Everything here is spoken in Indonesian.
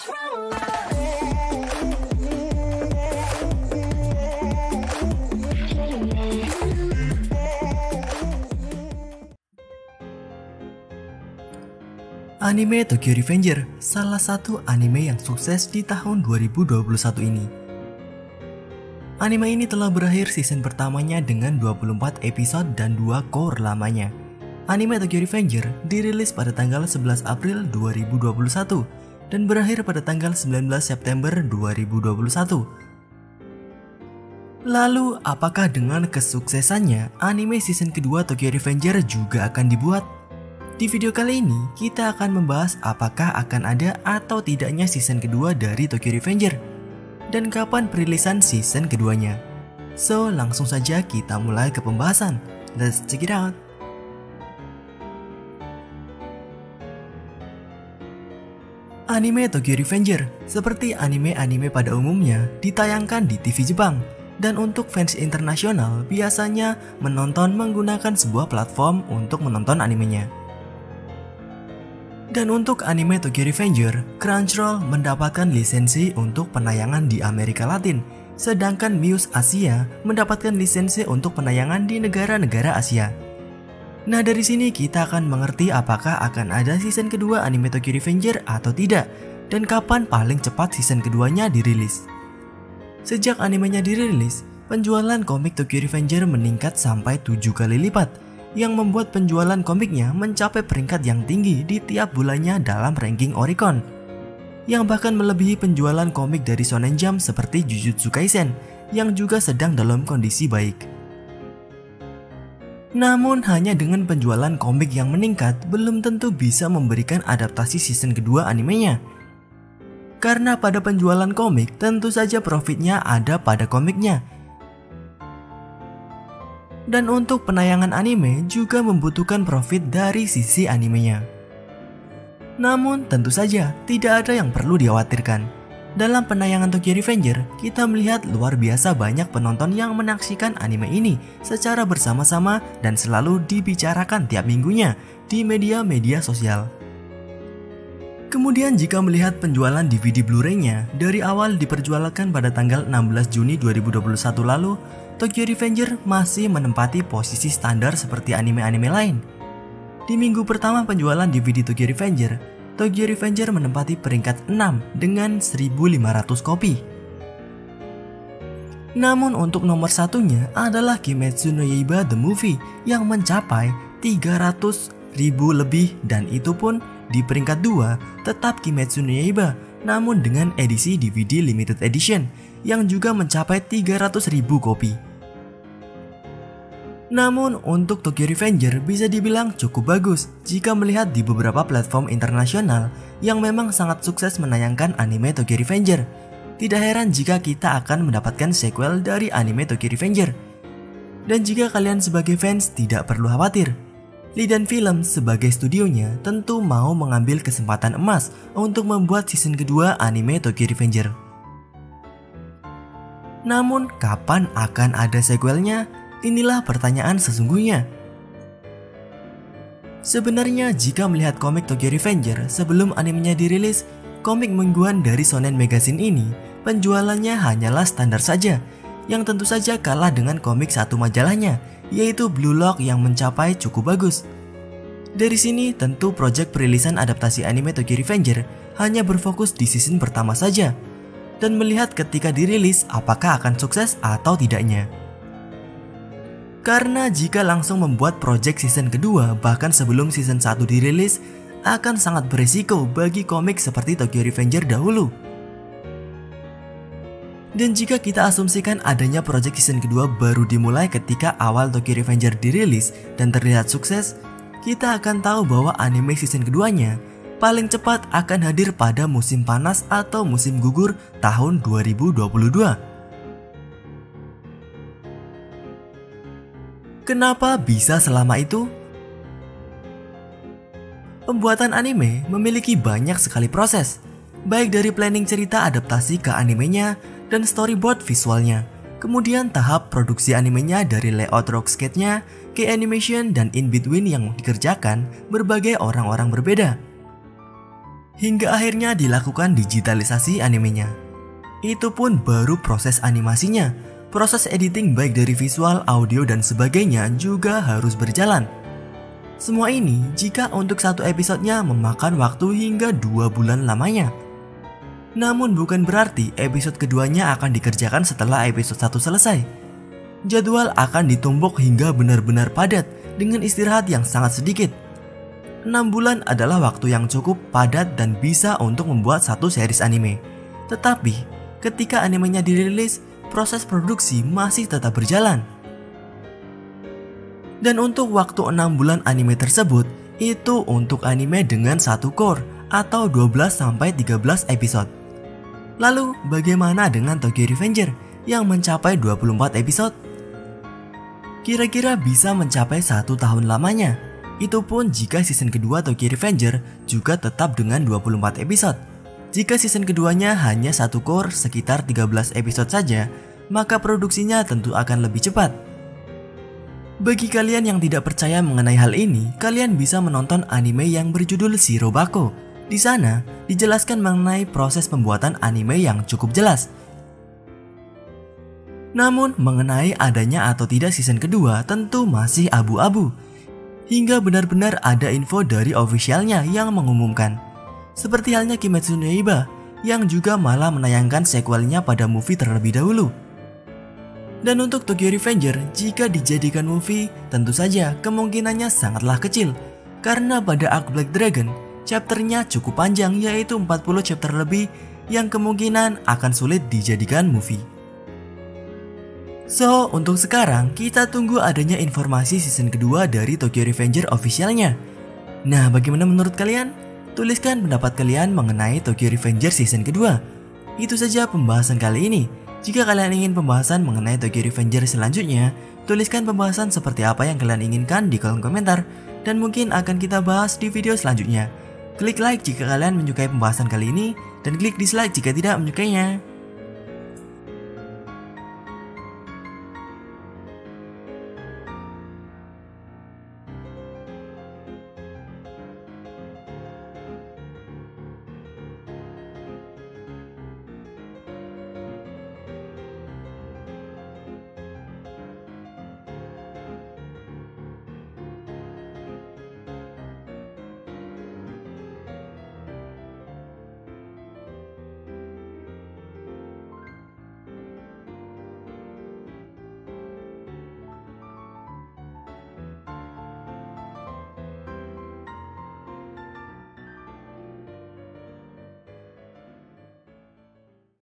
Anime Tokyo Revenger, salah satu anime yang sukses di tahun 2021 ini. Anime ini telah berakhir season pertamanya dengan 24 episode dan 2 core lamanya. Anime Tokyo Revenger dirilis pada tanggal 11 April 2021 dan berakhir pada tanggal 19 September 2021. Lalu, apakah dengan kesuksesannya, anime season kedua Tokyo Revenger juga akan dibuat? Di video kali ini, kita akan membahas apakah akan ada atau tidaknya season kedua dari Tokyo Revenger dan kapan perilisan season keduanya. So, langsung saja kita mulai ke pembahasan. Let's check it out. Anime Tokyo Revenger, seperti anime-anime pada umumnya, ditayangkan di TV Jepang. Dan untuk fans internasional, biasanya menonton menggunakan sebuah platform untuk menonton animenya. Dan untuk anime Tokyo Revenger, Crunchyroll mendapatkan lisensi untuk penayangan di Amerika Latin, sedangkan Muse Asia mendapatkan lisensi untuk penayangan di negara-negara Asia. Nah, dari sini kita akan mengerti apakah akan ada season kedua anime Tokyo Revenger atau tidak, dan kapan paling cepat season keduanya dirilis. Sejak animenya dirilis, penjualan komik Tokyo Revenger meningkat sampai 7 kali lipat, yang membuat penjualan komiknya mencapai peringkat yang tinggi di tiap bulannya dalam ranking Oricon, yang bahkan melebihi penjualan komik dari Shonen Jump seperti Jujutsu Kaisen, yang juga sedang dalam kondisi baik. Namun hanya dengan penjualan komik yang meningkat belum tentu bisa memberikan adaptasi season kedua animenya. Karena pada penjualan komik tentu saja profitnya ada pada komiknya. Dan untuk penayangan anime juga membutuhkan profit dari sisi animenya. Namun tentu saja tidak ada yang perlu dikhawatirkan. Dalam penayangan Tokyo Revenger, kita melihat luar biasa banyak penonton yang menyaksikan anime ini secara bersama-sama dan selalu dibicarakan tiap minggunya di media-media sosial. Kemudian jika melihat penjualan DVD Blu-ray-nya, dari awal diperjualkan pada tanggal 16 Juni 2021 lalu, Tokyo Revenger masih menempati posisi standar seperti anime-anime lain. Di minggu pertama penjualan DVD Tokyo Revenger menempati peringkat 6 dengan 1.500 kopi. Namun untuk nomor satunya adalah Kimetsu no Yaiba The Movie yang mencapai 300.000 lebih, dan itu pun di peringkat 2 tetap Kimetsu no Yaiba, namun dengan edisi DVD Limited Edition yang juga mencapai 300.000 kopi. Namun untuk Tokyo Revenger bisa dibilang cukup bagus jika melihat di beberapa platform internasional yang memang sangat sukses menayangkan anime Tokyo Revenger. Tidak heran jika kita akan mendapatkan sequel dari anime Tokyo Revenger. Dan jika kalian sebagai fans tidak perlu khawatir, Liden Film sebagai studionya tentu mau mengambil kesempatan emas untuk membuat season kedua anime Tokyo Revenger. Namun kapan akan ada sequelnya? Inilah pertanyaan sesungguhnya. Sebenarnya jika melihat komik Tokyo Revenger sebelum animenya dirilis, komik mingguan dari Shonen Magazine ini penjualannya hanyalah standar saja, yang tentu saja kalah dengan komik satu majalahnya, yaitu Blue Lock yang mencapai cukup bagus. Dari sini tentu proyek perilisan adaptasi anime Tokyo Revenger hanya berfokus di season pertama saja, dan melihat ketika dirilis apakah akan sukses atau tidaknya. Karena jika langsung membuat proyek season kedua bahkan sebelum season 1 dirilis, akan sangat berisiko bagi komik seperti Tokyo Revenger dahulu. Dan jika kita asumsikan adanya proyek season kedua baru dimulai ketika awal Tokyo Revenger dirilis dan terlihat sukses, kita akan tahu bahwa anime season keduanya paling cepat akan hadir pada musim panas atau musim gugur tahun 2022. Kenapa bisa selama itu? Pembuatan anime memiliki banyak sekali proses, baik dari planning cerita adaptasi ke animenya dan storyboard visualnya, kemudian tahap produksi animenya dari layout rock skate-nya ke animation dan in between yang dikerjakan berbagai orang-orang berbeda. hingga akhirnya dilakukan digitalisasi animenya. Itu pun baru proses animasinya. Proses editing baik dari visual, audio, dan sebagainya juga harus berjalan. Semua ini jika untuk satu episodenya memakan waktu hingga 2 bulan lamanya. Namun bukan berarti episode keduanya akan dikerjakan setelah episode 1 selesai. Jadwal akan ditumpuk hingga benar-benar padat dengan istirahat yang sangat sedikit. 6 bulan adalah waktu yang cukup padat dan bisa untuk membuat satu series anime. Tetapi ketika animenya dirilis, proses produksi masih tetap berjalan. Dan untuk waktu 6 bulan anime tersebut, itu untuk anime dengan satu core atau 12-13 episode. Lalu bagaimana dengan Tokyo Revenger yang mencapai 24 episode? Kira-kira bisa mencapai 1 tahun lamanya. Itu pun jika season kedua Tokyo Revenger juga tetap dengan 24 episode. Jika season keduanya hanya satu core sekitar 13 episode saja, maka produksinya tentu akan lebih cepat. Bagi kalian yang tidak percaya mengenai hal ini, kalian bisa menonton anime yang berjudul Shirobako. Di sana dijelaskan mengenai proses pembuatan anime yang cukup jelas. Namun mengenai adanya atau tidak season kedua tentu masih abu-abu. Hingga benar-benar ada info dari officialnya yang mengumumkan. Seperti halnya Kimetsu no Yaiba yang juga malah menayangkan sequelnya pada movie terlebih dahulu. Dan untuk Tokyo Revenger, jika dijadikan movie, tentu saja kemungkinannya sangatlah kecil. Karena pada arc Black Dragon, chapternya cukup panjang yaitu 40 chapter lebih yang kemungkinan akan sulit dijadikan movie. So, untuk sekarang kita tunggu adanya informasi season kedua dari Tokyo Revenger officialnya. Nah, bagaimana menurut kalian? Tuliskan pendapat kalian mengenai Tokyo Revenger season kedua. Itu saja pembahasan kali ini. Jika kalian ingin pembahasan mengenai Tokyo Revenger selanjutnya, tuliskan pembahasan seperti apa yang kalian inginkan di kolom komentar, dan mungkin akan kita bahas di video selanjutnya. Klik like jika kalian menyukai pembahasan kali ini, dan klik dislike jika tidak menyukainya.